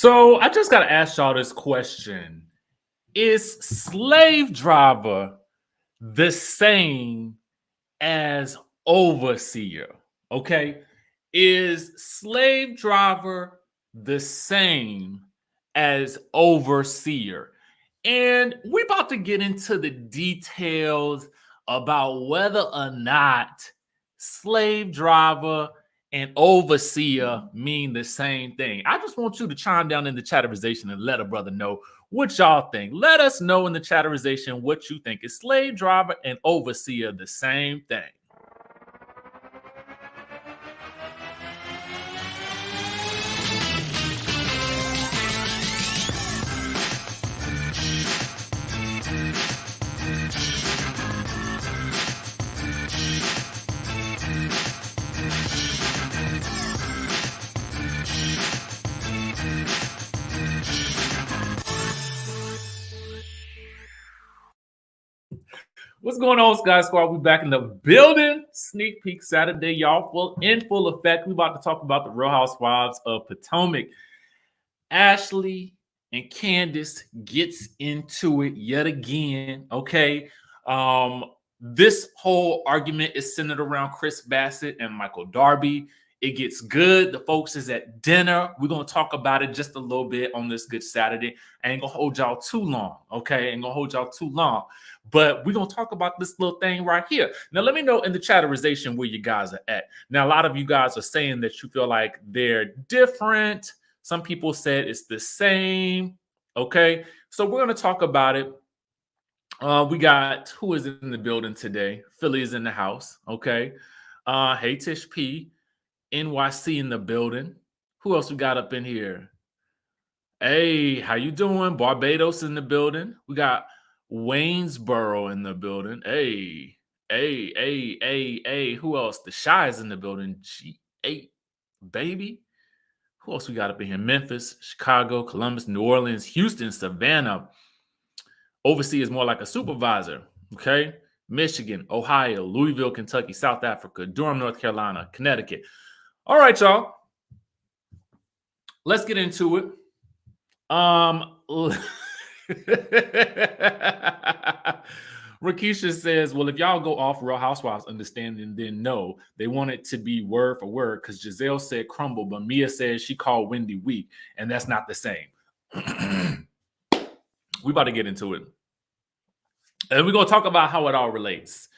So I just got to ask y'all this question. Is slave driver the same as overseer? Okay. Is slave driver the same as overseer? And we're about to get into the details about whether or not slave driver and overseer mean the same thing. I just want you to chime down in the chatterization and let a brother know what y'all think. Let us know in the chatterization what you think. Is slave driver and overseer the same thing? What's going on, Sky Squad? We back in the building. Sneak peek Saturday, y'all. Full effect. We about to talk about the Real Housewives of Potomac. Ashley and Candiace gets into it yet again. Okay. This whole argument is centered around Chris Bassett and Michael Darby. It gets good. The folks is at dinner. We're going to talk about it just a little bit on this good Saturday. I ain't going to hold y'all too long, okay? I ain't going to hold y'all too long. But we're going to talk about this little thing right here. Now, let me know in the chatterization where you guys are at. Now, a lot of you guys are saying that you feel like they're different. Some people said it's the same, okay? So we're going to talk about it. We got, who is in the building today? Philly is in the house, okay? Hey, Tish P. NYC in the building. Who else we got up in here? Hey, how you doing? Barbados in the building. We got Waynesboro in the building. Hey. Who else? The Shy is in the building. G8, baby. Who else we got up in here? Memphis, Chicago, Columbus, New Orleans, Houston, Savannah. Overseas is more like a supervisor. Okay. Michigan, Ohio, Louisville, Kentucky, South Africa, Durham, North Carolina, Connecticut. All right, y'all. Let's get into it. Rakisha says, well, if y'all go off Real Housewives understanding, then no, they want it to be word for word because Giselle said crumble, but Mia says she called Wendy weak, and that's not the same. We about to get into it. And we're going to talk about how it all relates.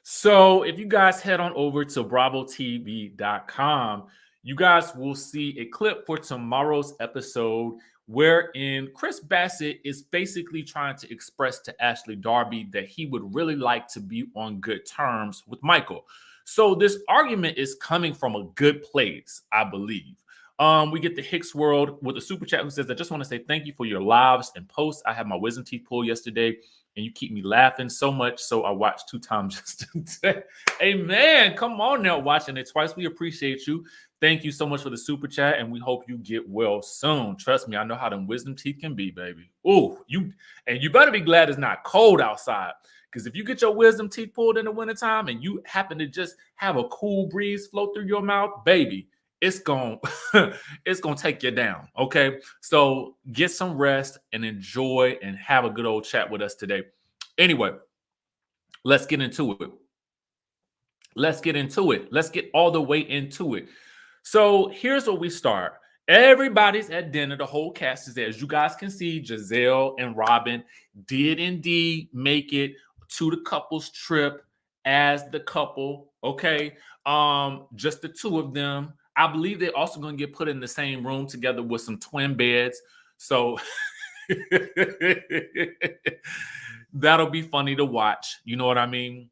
So if you guys head on over to bravotv.com, you guys will see a clip for tomorrow's episode wherein Chris Bassett is basically trying to express to Ashley Darby that he would really like to be on good terms with Michael. So this argument is coming from a good place, I believe. We get the Hicks World with a super chat who says, I just want to say thank you for your lives and posts. I had my wisdom teeth pulled yesterday and you keep me laughing so much. So I watched 2 times just today. Hey, man, come on now, watching it twice. We appreciate you. Thank you so much for the super chat, and we hope you get well soon. Trust me, I know how them wisdom teeth can be, baby. Oh, you better be glad it's not cold outside. Because if you get your wisdom teeth pulled in the wintertime and you happen to just have a cool breeze flow through your mouth, baby, it's gonna take you down. Okay, so get some rest and enjoy and have a good old chat with us today. Anyway, let's get into it. Let's get all the way into it. So here's where we start. Everybody's at dinner. The whole cast is there. As you guys can see, Giselle and Robin did indeed make it to the couple's trip as the couple. Okay, just the 2 of them. I believe they're also going to get put in the same room together with some twin beds. So that'll be funny to watch. You know what I mean?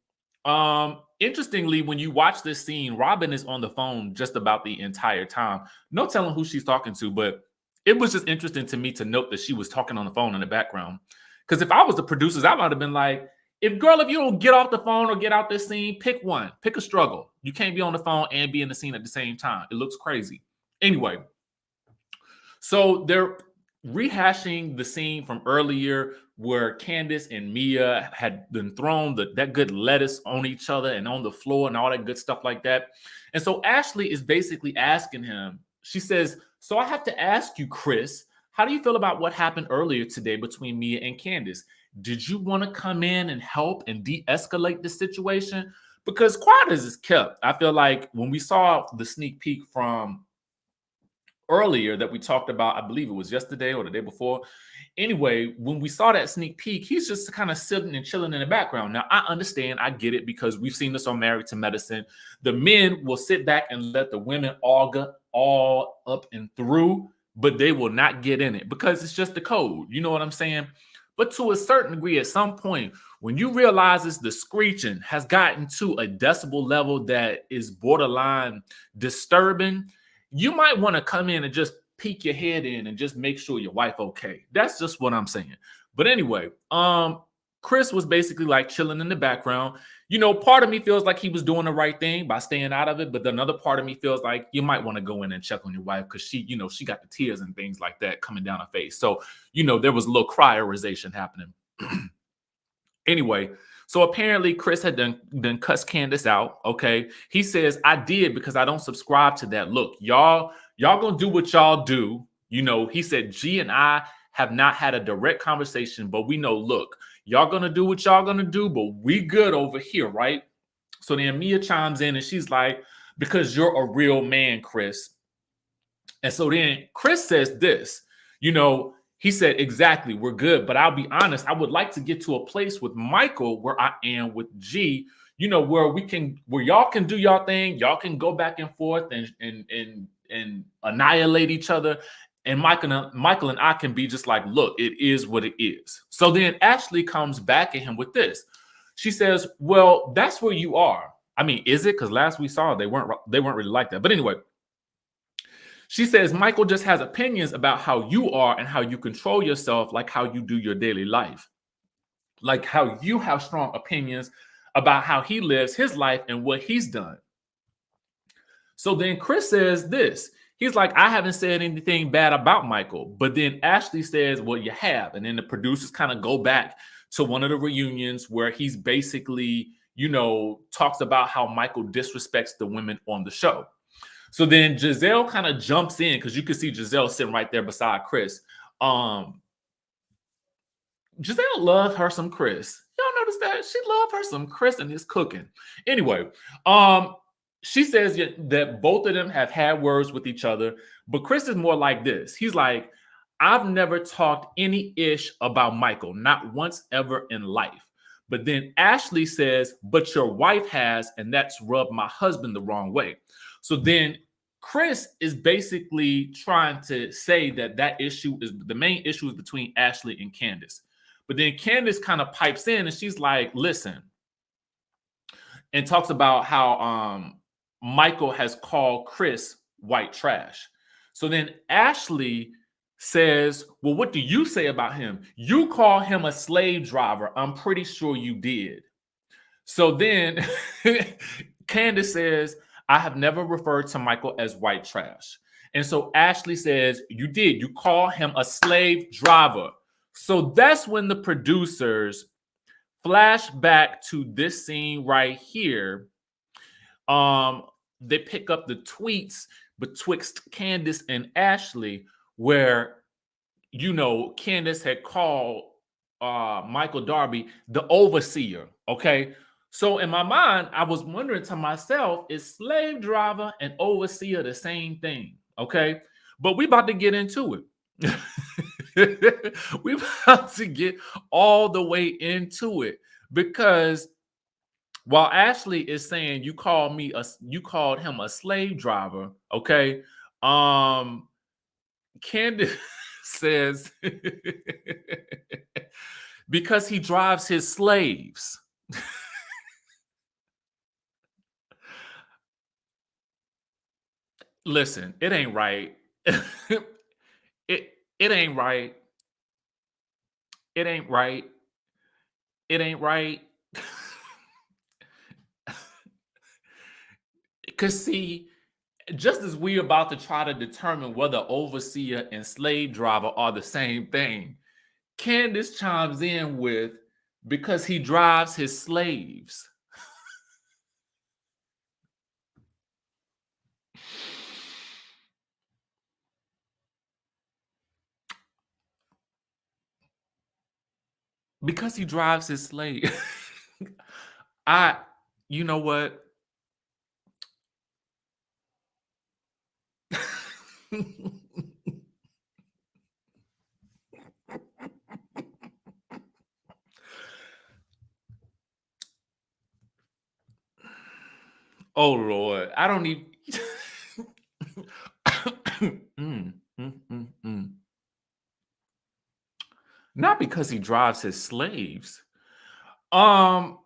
Interestingly, when you watch this scene, Robin is on the phone just about the entire time. No telling who she's talking to, but it was just interesting to me to note that she was talking on the phone in the background. Because if I was the producers, I might have been like, if you don't get off the phone or get out this scene, pick one. Pick a struggle. You can't be on the phone and be in the scene at the same time. It looks crazy. Anyway, so they're rehashing the scene from earlier where Candiace and Mia had been thrown that good lettuce on each other and on the floor and all that good stuff like that. And so Ashley is basically asking him, she says, so I have to ask you, Chris, how do you feel about what happened earlier today between Mia and Candiace? Did you want to come in and help and de-escalate the situation? Because quiet as is kept. I feel like when we saw the sneak peek from earlier that we talked about, I believe it was yesterday or the day before. Anyway, when we saw that sneak peek, he's just kind of sitting and chilling in the background. Now, I understand, I get it, because we've seen this on Married to Medicine. The men will sit back and let the women argue all up and through, but they will not get in it because it's just the code. You know what I'm saying? But to a certain degree, at some point, when you realize the screeching has gotten to a decibel level that is borderline disturbing, you might want to come in and just peek your head in and just make sure your wife okay. That's just what I'm saying. But anyway, Chris was basically like chilling in the background. You know, part of me feels like he was doing the right thing by staying out of it, but another part of me feels like you might want to go in and check on your wife because she, you know, she got the tears and things like that coming down her face. So, you know, there was a little cryerization happening. Anyway, so apparently Chris had done cussed Candiace out. Okay. He says, I did because I don't subscribe to that. Look, y'all gonna do what y'all do. You know, he said, G and I have not had a direct conversation, but we know, look, y'all gonna do what y'all gonna do, but we good over here, right? So then Mia chimes in and she's like, because you're a real man, Chris. And so then Chris says this, you know, he said, exactly, we're good. But I'll be honest, I would like to get to a place with Michael where I am with G, you know, where y'all can do y'all thing, y'all can go back and forth and annihilate each other. And Michael and I can be just like, look, it is what it is. So then Ashley comes back at him with this. She says, well, that's where you are. I mean, is it? Because last we saw they weren't really like that. But anyway, she says Michael just has opinions about how you are and how you control yourself, like how you do your daily life, like how you have strong opinions about how he lives his life and what he's done. So then Chris says this. He's like, I haven't said anything bad about Michael. But then Ashley says, well, you have. And then the producers kind of go back to one of the reunions where he's basically, you know, talks about how Michael disrespects the women on the show. So then Giselle kind of jumps in because you can see Giselle sitting right there beside Chris. Giselle loved her some Chris. Y'all notice that? She loved her some Chris and his cooking. Anyway, she says that both of them have had words with each other, but Chris is more like this. He's like, I've never talked any ish about Michael, not once ever in life. But then Ashley says, but your wife has, and that's rubbed my husband the wrong way. So then Chris is basically trying to say that issue is the main issue is between Ashley and Candiace. But then Candiace kind of pipes in and she's like, listen, and talks about how Michael has called Chris white trash. So then Ashley says, well, what do you say about him? You call him a slave driver. I'm pretty sure you did. So then Candiace says, I have never referred to Michael as white trash. And so Ashley says, you did. You call him a slave driver. So that's when the producers flash back to this scene right here. They pick up the tweets betwixt Candiace and Ashley where, you know, Candiace had called Michael Darby the overseer, okay? So in my mind, I was wondering to myself, is slave driver and overseer the same thing? Okay. But we about to get into it. We about to get all the way into it because while Ashley is saying you called him a slave driver, okay? Candiace says because he drives his slaves. Listen, it ain't right. it ain't right. It ain't right. It ain't right. Cause see, just as we're about to try to determine whether overseer and slave driver are the same thing, Candiace chimes in with because he drives his slaves. Because he drives his slave. You know what? Oh Lord, I don't even. Mm, mm, mm, mm. Not because he drives his slaves. Um,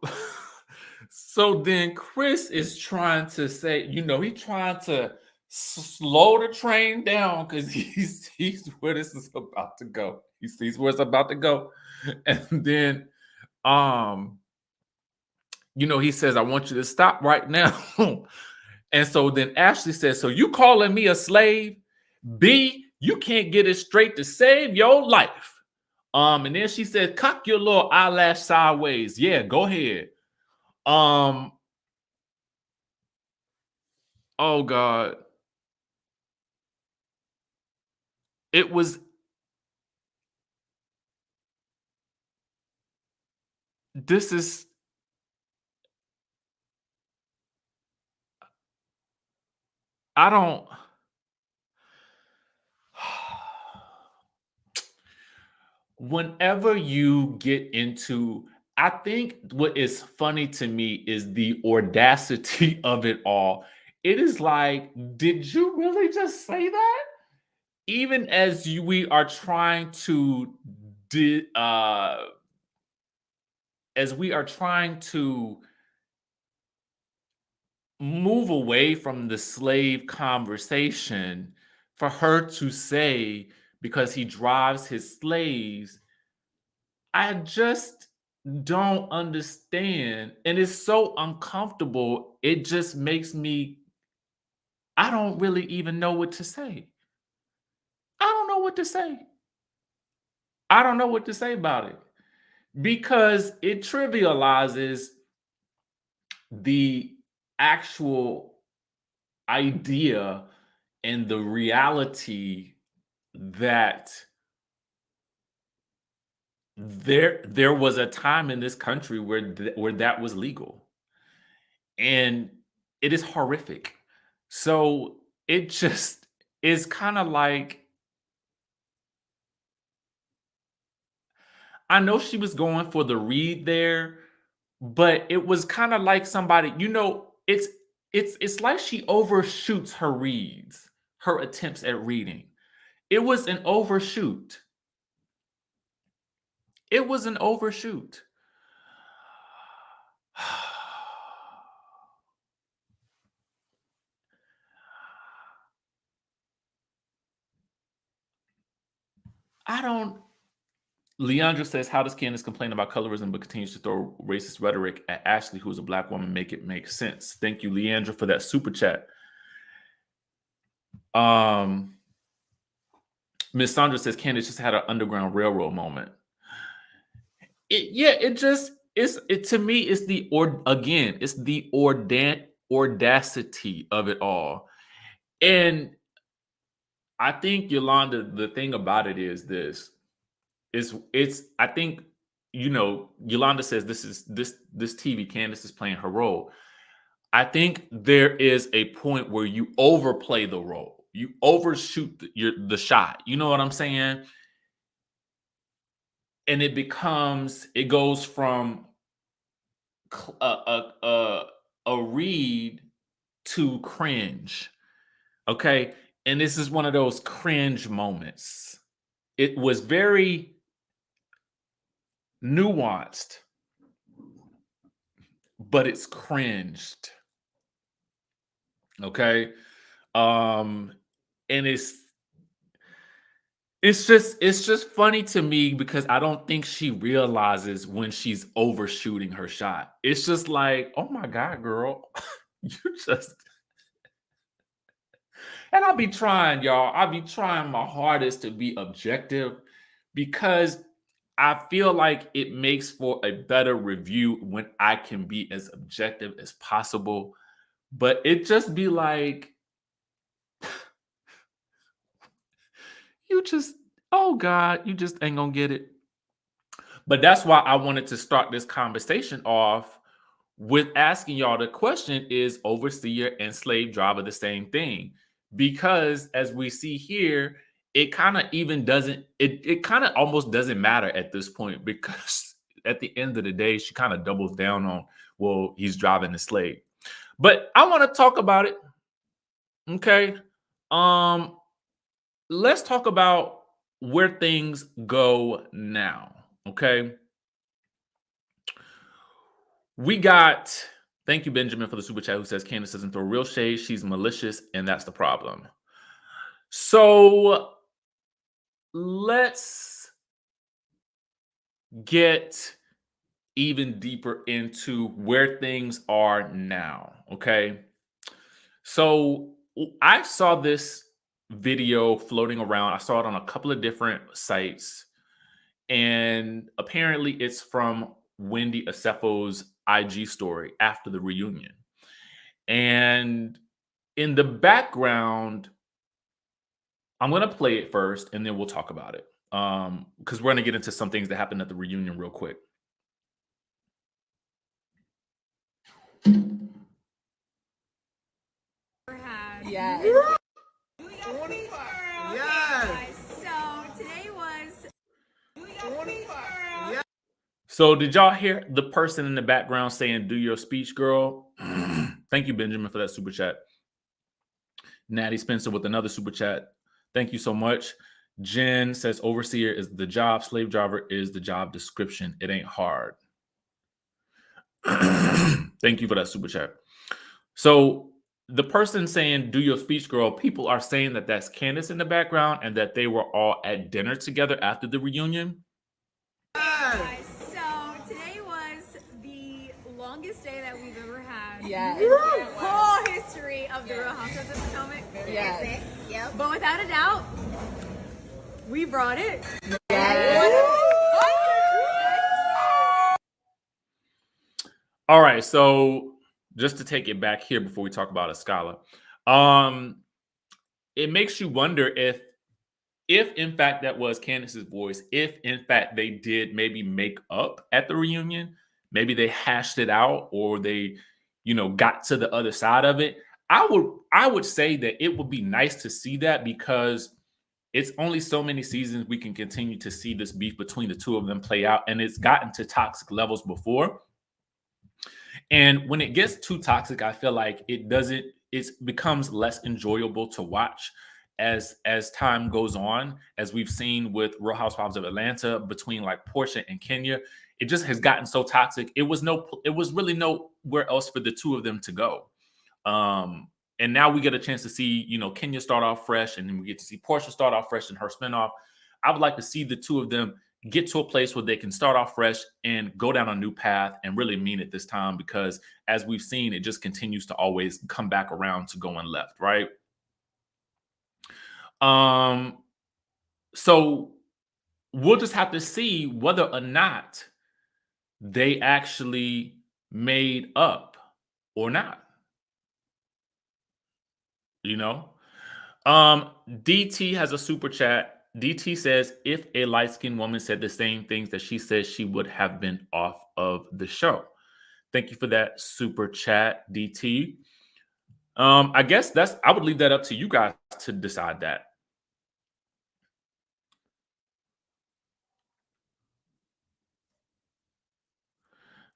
so then Chris is trying to say, he's trying to slow the train down because he sees where this is about to go. He sees where it's about to go. And then um, he says, I want you to stop right now. And so then Ashley says, so you calling me a slave? B, you can't get it straight to save your life. And then she said, cock your little eyelash sideways. Yeah, go ahead. Oh God. It was this is I don't whenever you get into I think what is funny to me is the audacity of it all. It is like, did you really just say that? Even as we are trying to di- as we are trying to move away from the slave conversation, for her to say because he drives his slaves, I just don't understand. And it's so uncomfortable. It just makes me, I don't really even know what to say. I don't know what to say. I don't know what to say about it because it trivializes the actual idea and the reality that there was a time in this country where that was legal, and it is horrific. So it just is kind of like, I know she was going for the read there, but it was kind of like somebody, it's like she overshoots her reads, her attempts at reading. It was an overshoot. It was an overshoot. I don't. Leandra says, how does Candace complain about colorism but continues to throw racist rhetoric at Ashley, who is a black woman, make it make sense? Thank you, Leandra, for that super chat. Miss Sandra says, Candace just had an Underground Railroad moment. It to me, it's it's the audacity of it all. And I think, Yolanda, the thing about it is this. It's I think, Yolanda says this TV, Candace is playing her role. I think there is a point where you overplay the role. You overshoot the shot. You know what I'm saying? And it goes from a read to cringe. Okay? And this is one of those cringe moments. It was very nuanced, but it's cringed. Okay? And it's just funny to me because I don't think she realizes when she's overshooting her shot. It's just like, oh my God, girl, you just. And I'll be trying, y'all. I'll be trying my hardest to be objective because I feel like it makes for a better review when I can be as objective as possible. But it just be like, you just, oh God, you just ain't gonna get it. But that's why I wanted to start this conversation off with asking y'all the question, is overseer and slave driver the same thing? Because as we see here, it kind of even doesn't, it kind of almost doesn't matter at this point, because at the end of the day, she kind of doubles down on, well, he's driving the slave. But I want to talk about it. Okay. Let's talk about where things go now. Okay. We got, thank you, Benjamin, for the super chat, who says Candace doesn't throw real shade. She's malicious, and that's the problem. So let's get even deeper into where things are now. Okay. So I saw this video floating around. I saw it on a couple of different sites, and apparently it's from Wendy Acefo's IG story after the reunion. And in the background, I'm going to play it first, and then we'll talk about it, because we're going to get into some things that happened at the reunion real quick. Yes. So did y'all hear the person in the background saying, "Do your speech, girl"? Thank you, Benjamin, for that super chat. Natty Spencer with another super chat. Thank you so much. Jen says, overseer is the job, slave driver is the job description. It ain't hard. Thank you for that super chat. So the person saying, "Do your speech, girl," people are saying that that's Candace in the background and that they were all at dinner together after the reunion. So today was the longest day that we've ever had. Yes. In the whole history of the Real Housewives of Potomac. Yes. Yep. But without a doubt, we brought it. Yes. All right, so just to take it back here before we talk about Escala, it makes you wonder if in fact that was Candace's voice, if in fact they did maybe make up at the reunion, maybe they hashed it out, or they, got to the other side of it. I would say that it would be nice to see that, because it's only so many seasons we can continue to see this beef between the two of them play out, and it's gotten to toxic levels before. And when it gets too toxic, I feel like it becomes less enjoyable to watch as time goes on, as we've seen with Real Housewives of Atlanta between like Portia and Kenya. It just has gotten so toxic. It was really nowhere else for the two of them to go. And now we get a chance to see, Kenya start off fresh, and then we get to see Portia start off fresh in her spinoff. I would like to see the two of them get to a place where they can start off fresh and go down a new path and really mean it this time, because as we've seen, it just continues to always come back around to going left, right? So we'll just have to see whether or not they actually made up or not. DT has a super chat. DT says, if a light-skinned woman said the same things that she says, she would have been off of the show. Thank you for that super chat, DT. I guess I would leave that up to you guys to decide that.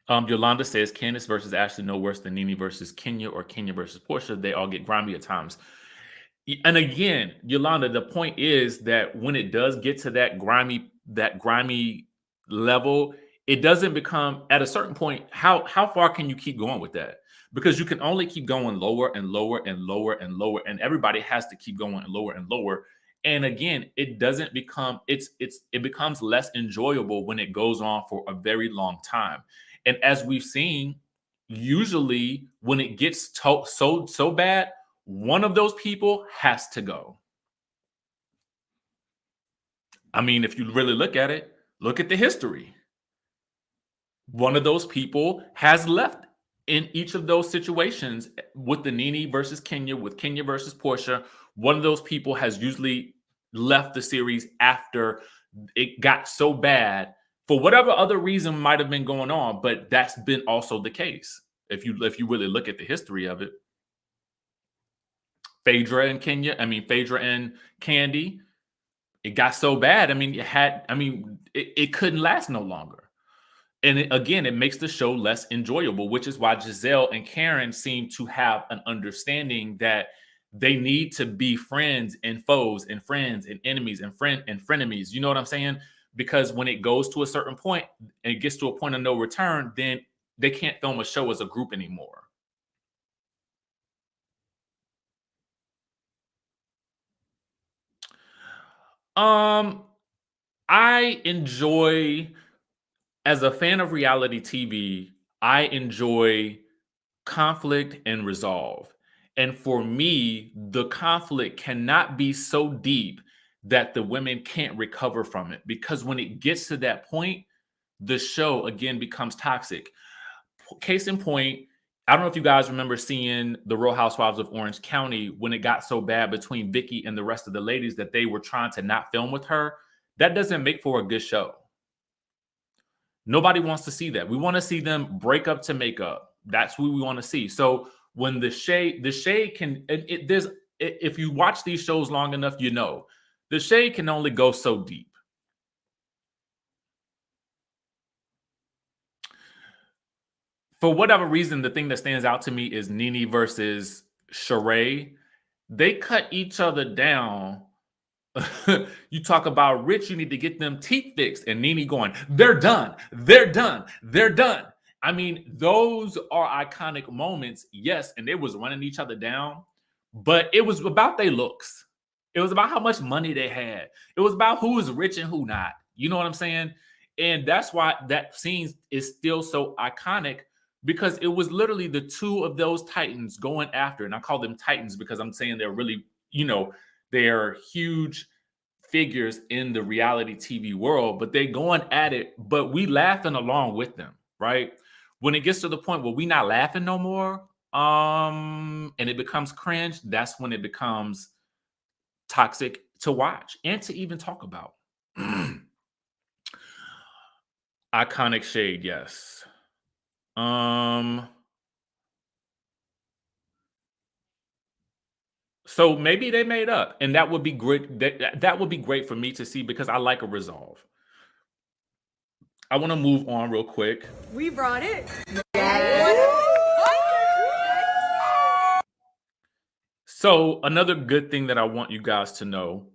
Yolanda says, Candace versus Ashley no worse than Nene versus Kenya or Kenya versus Portia. They all get grimy at times. And again, Yolanda, the point is that when it does get to that grimy level, it doesn't become, at a certain point, how far can you keep going with that? Because you can only keep going lower and lower and lower and lower, and everybody has to keep going lower and lower. And again, it doesn't become, it becomes less enjoyable when it goes on for a very long time. And as we've seen, usually when it gets so bad, one of those people has to go. I mean, if you really look at it, look at the history. One of those people has left in each of those situations. With the Nene versus Kenya, with Kenya versus Portia, one of those people has usually left the series after it got so bad for whatever other reason might have been going on, but that's been also the case. If you really look at the history of it, Phaedra and Candy, it got so bad. I mean, it couldn't last no longer. And again, it makes the show less enjoyable, which is why Giselle and Karen seem to have an understanding that they need to be friends and foes and friends and enemies and frenemies. You know what I'm saying? Because when it goes to a certain point and it gets to a point of no return, then they can't film a show as a group anymore. I enjoy, as a fan of reality TV, I enjoy conflict and resolve. And for me, the conflict cannot be so deep that the women can't recover from it. Because when it gets to that point, the show again becomes toxic. Case in point, I don't know if you guys remember seeing the Real Housewives of Orange County when it got so bad between Vicky and the rest of the ladies that they were trying to not film with her. That doesn't make for a good show. Nobody wants to see that. We want to see them break up to make up. That's what we want to see. So when the shade can, if you watch these shows long enough, you know, the shade can only go so deep. For whatever reason, the thing that stands out to me is Nene versus Sheree. They cut each other down. You talk about Rich, you need to get them teeth fixed, and Nene going, they're done, they're done, they're done. I mean, those are iconic moments, yes, and they was running each other down, but it was about their looks. It was about how much money they had. It was about who was rich and who not. You know what I'm saying? And that's why that scene is still so iconic, because it was literally the two of those titans going after, and I call them titans because I'm saying they're really, they're huge figures in the reality TV world, but they going at it, but we laughing along with them, right? When it gets to the point where we not laughing no more, and it becomes cringe, that's when it becomes toxic to watch and to even talk about. Iconic shade, yes. So maybe they made up, and that would be great. That would be great for me to see, because I like a resolve. I want to move on real quick. We brought it. So another good thing that I want you guys to know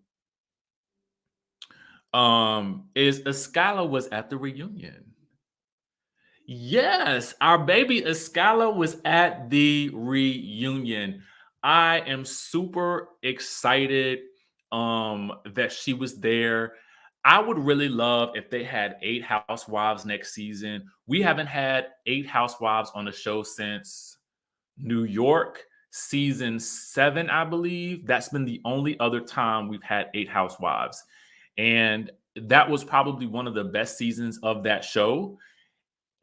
is Escala was at the reunion. Yes, our baby Escala was at the reunion. I am super excited that she was there. I would really love if they had 8 housewives next season. We haven't had 8 housewives on the show since New York season 7, I believe. That's been the only other time we've had 8 housewives. And that was probably one of the best seasons of that show.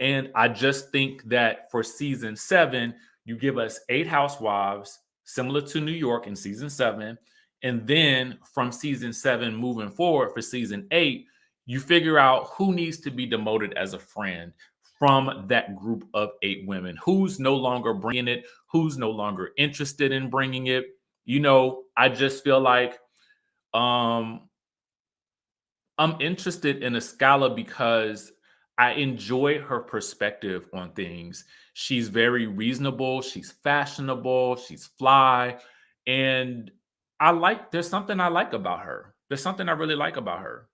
And I just think that for season 7, you give us 8 housewives, similar to New York in season 7. And then from season 7 moving forward for season 8, you figure out who needs to be demoted as a friend from that group of 8 women. Who's no longer bringing it? Who's no longer interested in bringing it? I just feel like I'm interested in Escala because I enjoy her perspective on things. She's very reasonable. She's fashionable. She's fly. And there's something I like about her. There's something I really like about her.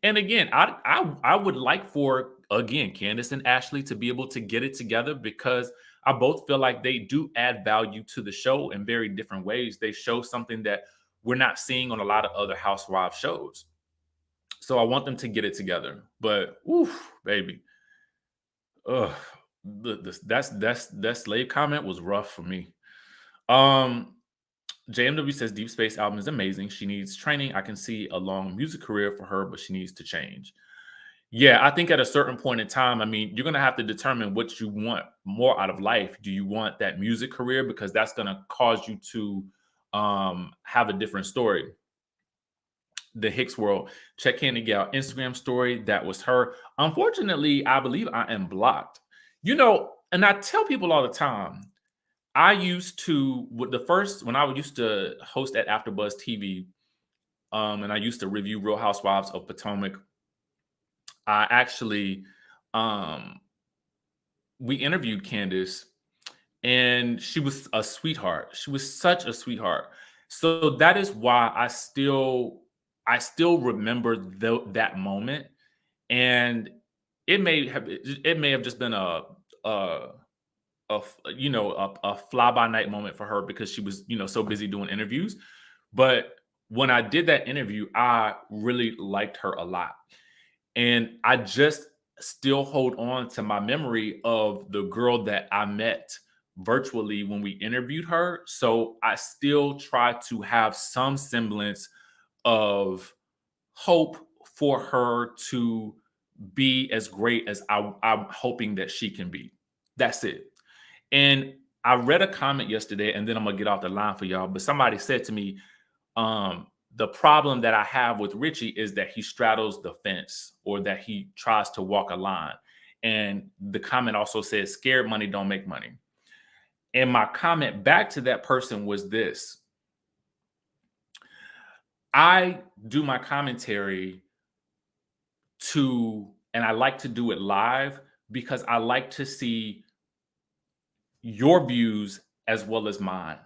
And again, I would like for, again, Candiace and Ashley to be able to get it together, because I both feel like they do add value to the show in very different ways. They show something that we're not seeing on a lot of other housewife shows. So I want them to get it together. But oof, baby. Ugh. That slave comment was rough for me. JMW says Deep Space album is amazing. She needs training. I can see a long music career for her, but she needs to change. Yeah, I think at a certain point in time, you're going to have to determine what you want more out of life. Do you want that music career? Because that's going to cause you to have a different story. the Hicks world. Check Candy Gal Instagram story. That was her. Unfortunately, I believe I am blocked. You know, and I tell people all the time, I used to, when I used to host at AfterBuzz TV, and I used to review Real Housewives of Potomac. I actually, we interviewed Candace, and she was a sweetheart. She was such a sweetheart. So that is why I still remember that moment, and it may have just been a a fly by night moment for her because she was so busy doing interviews. But when I did that interview, I really liked her a lot, and I just still hold on to my memory of the girl that I met virtually when we interviewed her. So I still try to have some semblance of hope for her to be as great as I'm hoping that she can be. That's it. And I read a comment yesterday, and then I'm gonna get off the line for y'all. But somebody said to me, the problem that I have with Richie is that he straddles the fence, or that he tries to walk a line. And the comment also says, scared money don't make money. And my comment back to that person was this: I do my commentary and I like to do it live because I like to see your views as well as mine.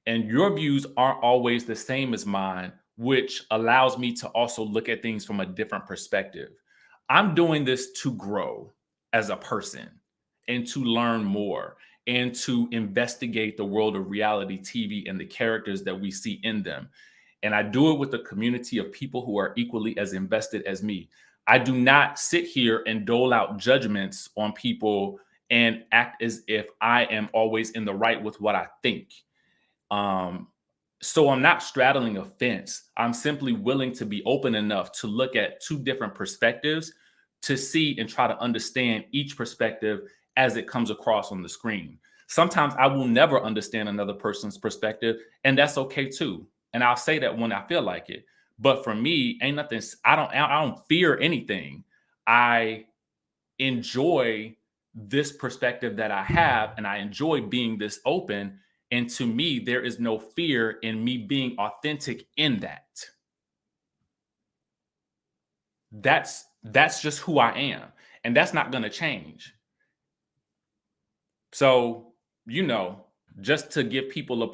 And your views aren't always the same as mine, which allows me to also look at things from a different perspective. I'm doing this to grow as a person and to learn more and to investigate the world of reality TV and the characters that we see in them. And I do it with a community of people who are equally as invested as me. I do not sit here and dole out judgments on people and act as if I am always in the right with what I think. So I'm not straddling a fence. I'm simply willing to be open enough to look at two different perspectives to see and try to understand each perspective as it comes across on the screen. Sometimes I will never understand another person's perspective, and that's okay too. And I'll say that when I feel like it. But for me, ain't nothing. I don't fear anything. I enjoy this perspective that I have, and I enjoy being this open. And to me, there is no fear in me being authentic in that. That's just who I am, and that's not going to change. So, just to give people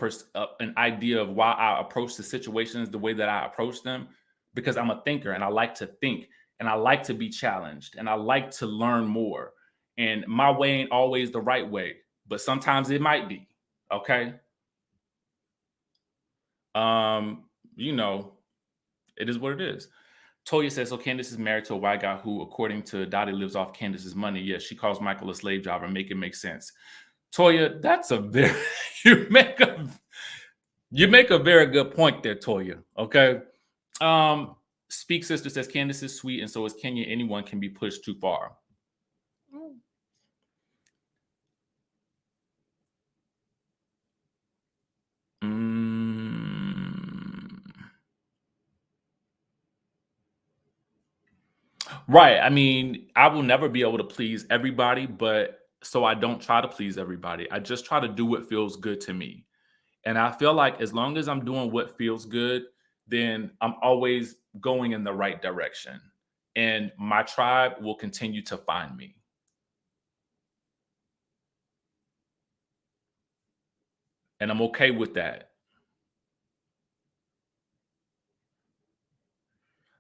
an idea of why I approach the situations the way that I approach them, because I'm a thinker and I like to think and I like to be challenged and I like to learn more. And my way ain't always the right way, but sometimes it might be. Okay. It is what it is. Toya says, so Candace is married to a white guy who, according to Dottie, lives off Candace's money. Yes, she calls Michael a slave driver. Make it make sense. Toya, that's a very you make a very good point there, Toya. Okay. Speak Sister says Candace is sweet, and so is Kenya. Anyone can be pushed too far. Right. I mean, I will never be able to please everybody, but so I don't try to please everybody. I just try to do what feels good to me. And I feel like as long as I'm doing what feels good, then I'm always going in the right direction. And my tribe will continue to find me. And I'm okay with that.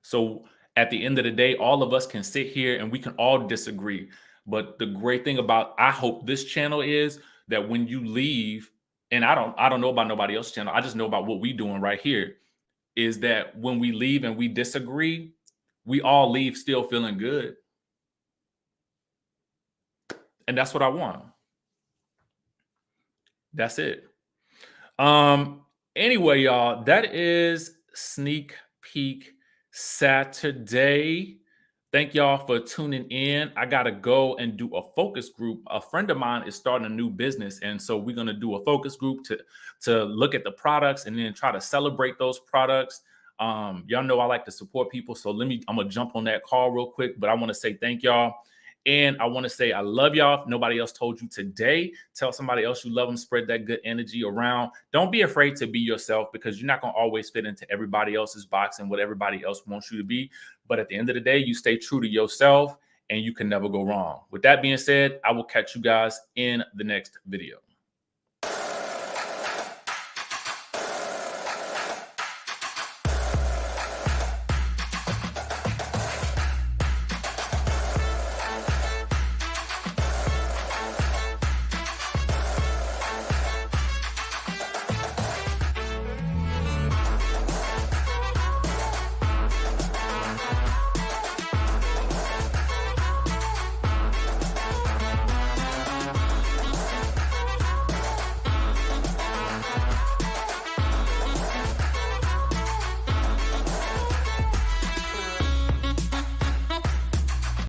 So at the end of the day, all of us can sit here and we can all disagree. But the great thing about I hope this channel is that when you leave, and I don't know about nobody else's channel, I just know about what we doing right here, is that when we leave and we disagree, we all leave still feeling good. And that's what I want. That's it. Anyway, y'all, that is Sneak Peek Saturday. Thank y'all for tuning in. I got to go and do a focus group. A friend of mine is starting a new business, and so we're going to do a focus group to look at the products and then try to celebrate those products. Y'all know I like to support people. So I'm going to jump on that call real quick, but I want to say thank y'all. And I want to say I love y'all. If nobody else told you today, tell somebody else you love them. Spread that good energy around. Don't be afraid to be yourself, because you're not going to always fit into everybody else's box and what everybody else wants you to be. But at the end of the day, you stay true to yourself and you can never go wrong. With that being said, I will catch you guys in the next video.